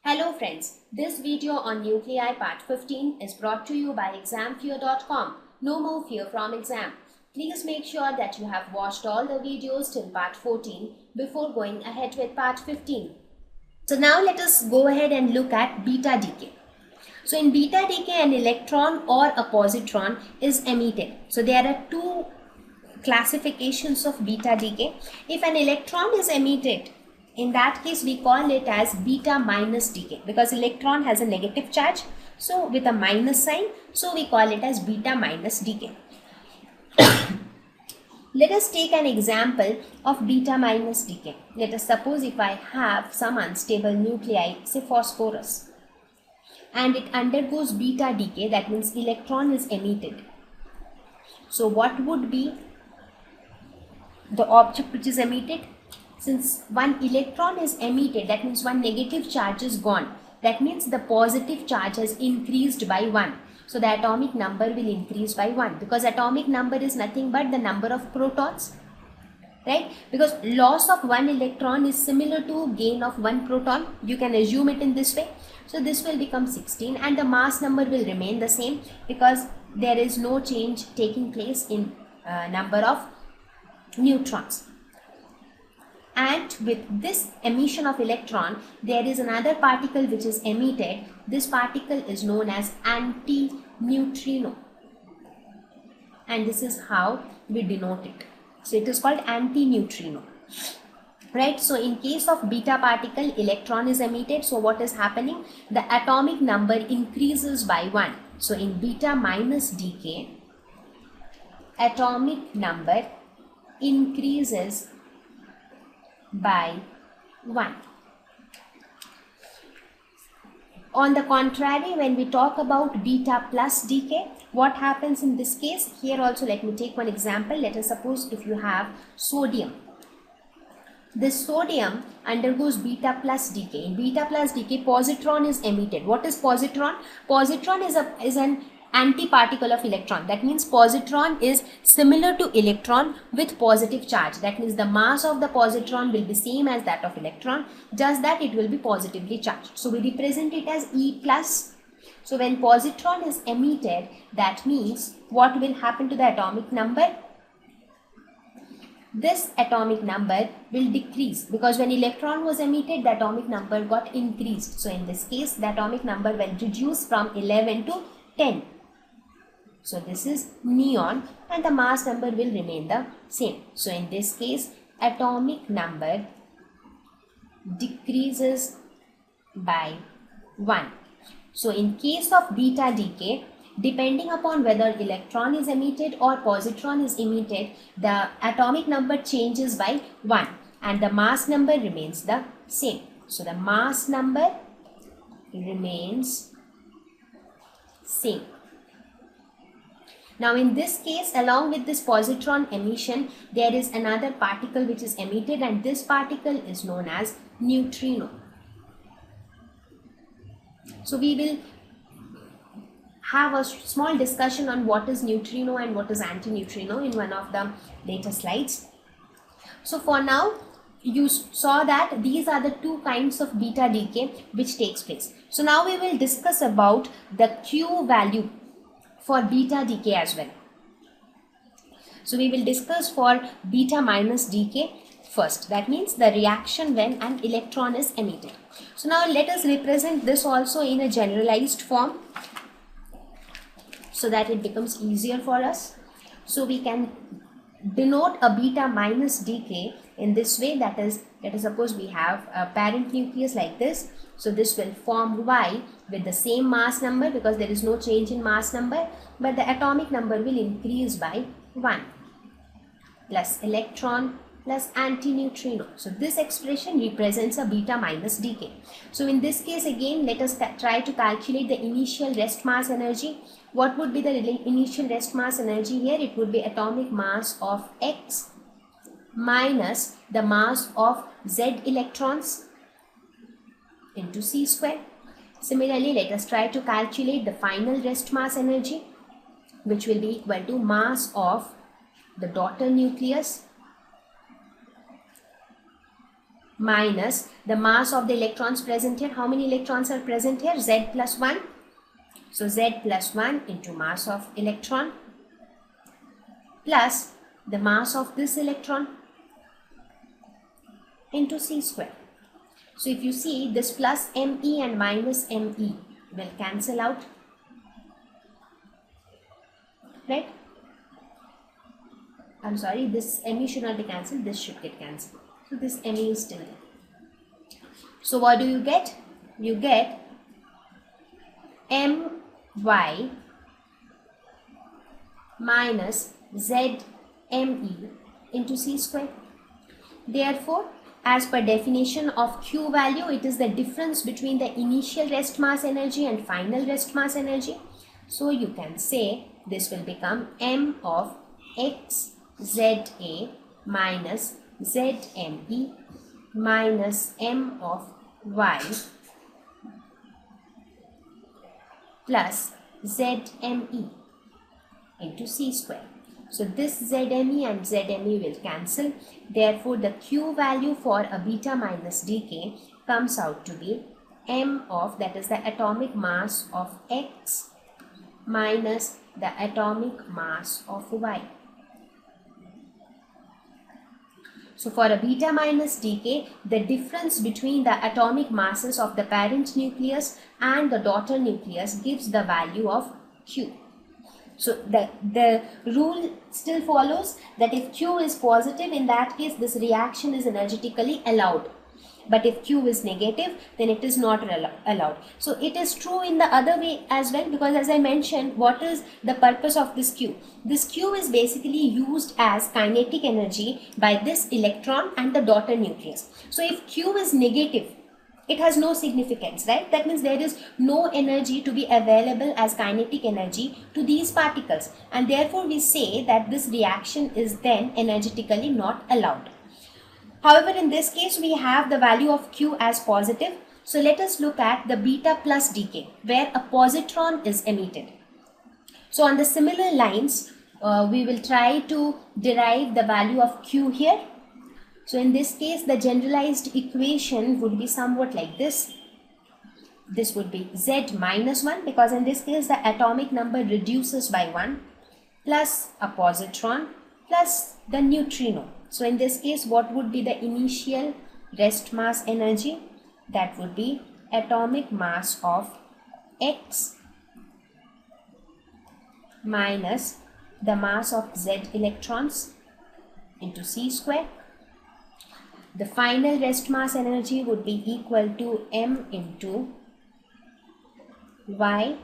Hello friends, this video on nuclei part 15 is brought to you by examfear.com. No more fear from exam. Please make sure that you have watched all the videos till part 14 before going ahead with part 15. So now let us go ahead and look at beta decay. So in beta decay, an electron or a positron is emitted. So there are two classifications of beta decay. If an electron is emitted, in that case we call it as beta minus decay because electron has a negative charge, so with a minus sign, so we call it as beta minus decay. Let us take an example of beta minus decay. Let us suppose if I have some unstable nuclei, say phosphorus, and it undergoes beta decay, that means electron is emitted. So what would be the object which is emitted? Since one electron is emitted, that means one negative charge is gone. That means the positive charge has increased by 1. So the atomic number will increase by 1 because atomic number is nothing but the number of protons, right? Because loss of one electron is similar to gain of one proton. You can assume it in this way. So this will become 16 and the mass number will remain the same because there is no change taking place in number of neutrons. And with this emission of electron, there is another particle which is emitted. This particle is known as antineutrino. And this is how we denote it. So it is called antineutrino. Right? So in case of beta particle, electron is emitted. So what is happening? The atomic number increases by 1. So in beta minus decay, atomic number increases by 1. On the contrary, when we talk about beta plus decay, what happens in this case? Here also let me take one example. Let us suppose if you have sodium. This sodium undergoes beta plus decay. In beta plus decay, positron is emitted. What is positron? Positron is an antiparticle of electron. That means positron is similar to electron with positive charge. That means the mass of the positron will be same as that of electron, just that it will be positively charged. So we represent it as E plus. So when positron is emitted, that means what will happen to the atomic number? This atomic number will decrease because when electron was emitted, the atomic number got increased. So in this case, the atomic number will reduce from 11 to 10. So this is neon and the mass number will remain the same. So in this case, atomic number decreases by 1. So in case of beta decay, depending upon whether electron is emitted or positron is emitted, the atomic number changes by 1 and the mass number remains the same. So the mass number remains same. Now in this case, along with this positron emission, there is another particle which is emitted and this particle is known as neutrino. So we will have a small discussion on what is neutrino and what is antineutrino in one of the later slides. So for now, you saw that these are the two kinds of beta decay which takes place. So now we will discuss about the Q value for beta decay as well. So we will discuss for beta minus decay first. That means the reaction when an electron is emitted. So now let us represent this also in a generalized form so that it becomes easier for us. So we can denote a beta minus decay in this way, that is, let us suppose we have a parent nucleus like this. So this will form Y with the same mass number because there is no change in mass number, but the atomic number will increase by 1 plus electron plus antineutrino. So this expression represents a beta minus decay. So in this case again, let us try to calculate the initial rest mass energy. What would be the initial rest mass energy here? It would be atomic mass of X minus the mass of Z electrons into C square. Similarly, let us try to calculate the final rest mass energy, which will be equal to mass of the daughter nucleus minus the mass of the electrons present here. How many electrons are present here? Z plus 1. So Z plus 1 into mass of electron plus the mass of this electron into C square. So if you see, this plus Me and minus Me will cancel out, right? I'm sorry, this Me should not be cancelled, this should get cancelled. So this Me is still there. So what do you get? You get My minus ZME into C square. Therefore, as per definition of Q value, it is the difference between the initial rest mass energy and final rest mass energy. So you can say this will become M of X ZA minus ZME minus M of Y plus ZME into C square. So this ZME and ZME will cancel. Therefore, the Q value for a beta minus decay comes out to be M of, that is the atomic mass of X minus the atomic mass of Y. So for a beta minus decay, the difference between the atomic masses of the parent nucleus and the daughter nucleus gives the value of Q. So the rule still follows that if Q is positive, in that case this reaction is energetically allowed. But if Q is negative, then it is not allowed. So it is true in the other way as well, because as I mentioned, what is the purpose of this Q? This Q is basically used as kinetic energy by this electron and the daughter nucleus. So if Q is negative, it has no significance, right? That means there is no energy to be available as kinetic energy to these particles, and therefore we say that this reaction is then energetically not allowed. However, in this case we have the value of Q as positive. So let us look at the beta plus decay where a positron is emitted. So on the similar lines, we will try to derive the value of Q here. So in this case, the generalized equation would be somewhat like this. This would be Z minus 1, because in this case the atomic number reduces by 1, plus a positron plus the neutrino. So in this case, what would be the initial rest mass energy? That would be atomic mass of X minus the mass of Z electrons into C square. The final rest mass energy would be equal to M into Y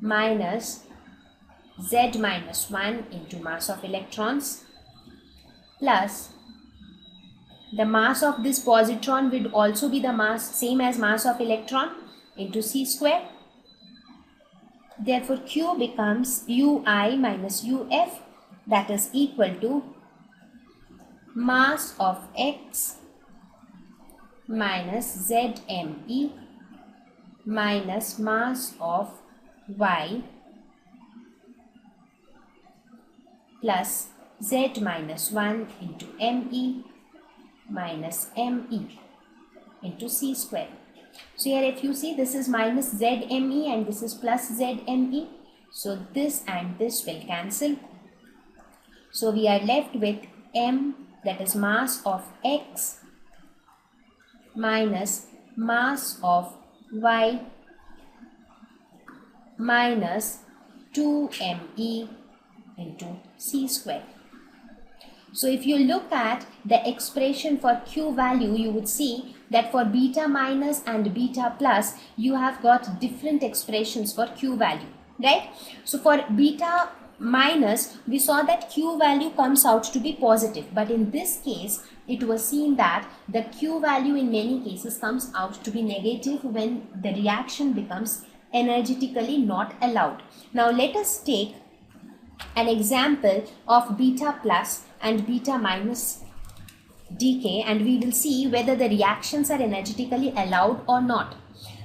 minus Z minus 1 into mass of electrons plus the mass of this positron would also be the mass, same as mass of electron, into C square. Therefore, Q becomes Ui minus Uf, that is equal to mass of X minus ZME minus mass of Y plus Z minus 1 into Me minus Me into C square. So here if you see, this is minus ZME and this is plus ZME. So this and this will cancel. So we are left with M, that is mass of X minus mass of Y minus 2Me into C square. So if you look at the expression for Q value, you would see that for beta minus and beta plus, you have got different expressions for Q value, right? So for beta minus, we saw that Q value comes out to be positive, but in this case, it was seen that the Q value in many cases comes out to be negative when the reaction becomes energetically not allowed. Now let us take an example of beta plus and beta minus decay, and we will see whether the reactions are energetically allowed or not.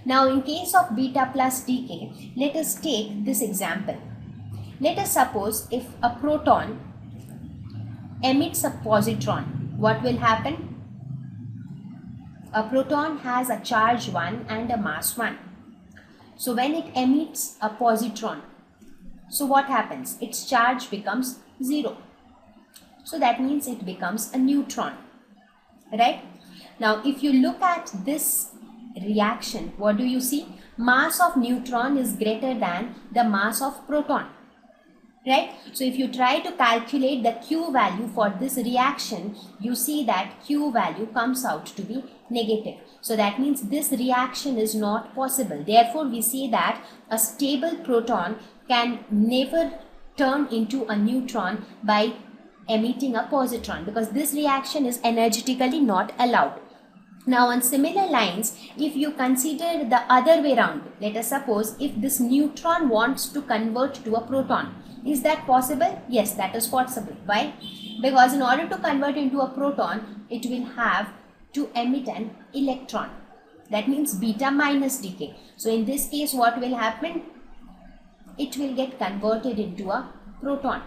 Now in case of beta plus decay, let us take this example. Let us suppose if a proton emits a positron, what will happen? A proton has a charge 1 and a mass 1. So when it emits a positron, so what happens? Its charge becomes 0. So that means it becomes a neutron, right? Now if you look at this reaction, what do you see? Mass of neutron is greater than the mass of proton, right? So if you try to calculate the Q value for this reaction, you see that Q value comes out to be negative. So that means this reaction is not possible. Therefore we see that a stable proton can never turn into a neutron by emitting a positron, because this reaction is energetically not allowed. Now on similar lines, if you consider the other way around, let us suppose if this neutron wants to convert to a proton, is that possible? Yes, that is possible. Why? Because in order to convert into a proton, it will have to emit an electron. That means beta minus decay. So in this case, what will happen? It will get converted into a proton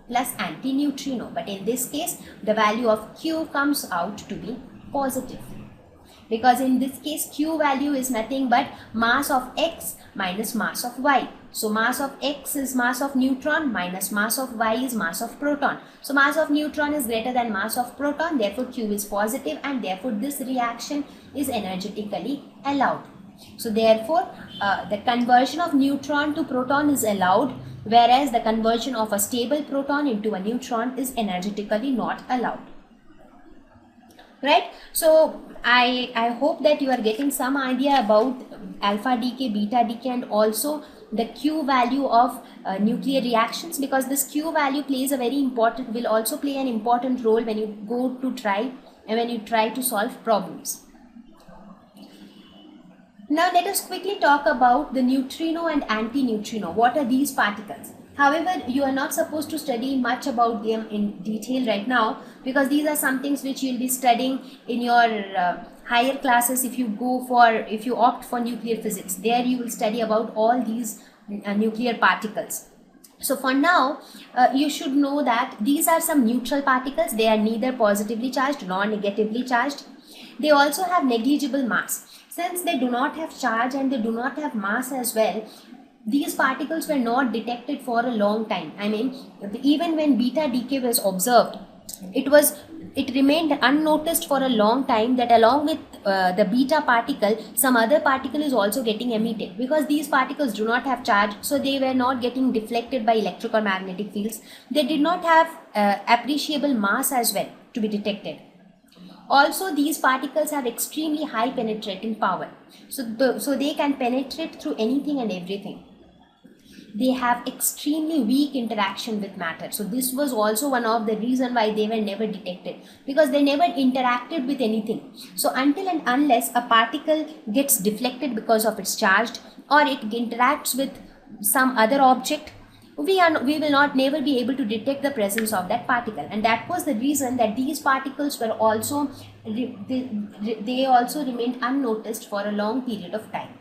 plus antineutrino. But in this case, the value of Q comes out to be positive, because in this case Q value is nothing but mass of X minus mass of Y. So mass of X is mass of neutron minus mass of Y is mass of proton. So mass of neutron is greater than mass of proton, therefore Q is positive, and therefore this reaction is energetically allowed. So therefore the conversion of neutron to proton is allowed, whereas the conversion of a stable proton into a neutron is energetically not allowed. Right? So I hope that you are getting some idea about alpha decay, beta decay, and also the Q value of nuclear reactions, because this Q value plays a very important, will also play an important role when you go to try and when you try to solve problems. Now let us quickly talk about the neutrino and antineutrino. What are these particles? However, you are not supposed to study much about them in detail right now, because these are some things which you will be studying in your higher classes if you opt for nuclear physics. There you will study about all these nuclear particles. So for now, you should know that these are some neutral particles. They are neither positively charged nor negatively charged. They also have negligible mass. Since they do not have charge and they do not have mass as well, these particles were not detected for a long time. I mean, even when beta decay was observed, it remained unnoticed for a long time that along with the beta particle, some other particle is also getting emitted, because these particles do not have charge, so they were not getting deflected by electric or magnetic fields. They did not have appreciable mass as well to be detected. Also, these particles have extremely high penetrating power, so they can penetrate through anything and everything. They have extremely weak interaction with matter. So this was also one of the reasons why they were never detected, because they never interacted with anything. So until and unless a particle gets deflected because of its charge, or it interacts with some other object, we will not never be able to detect the presence of that particle. And that was the reason that these particles were also they also remained unnoticed for a long period of time.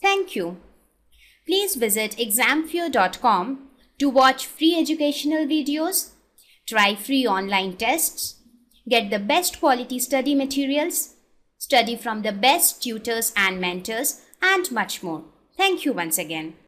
Thank you. Please visit examfear.com to watch free educational videos, try free online tests, get the best quality study materials, study from the best tutors and mentors, and much more. Thank you once again.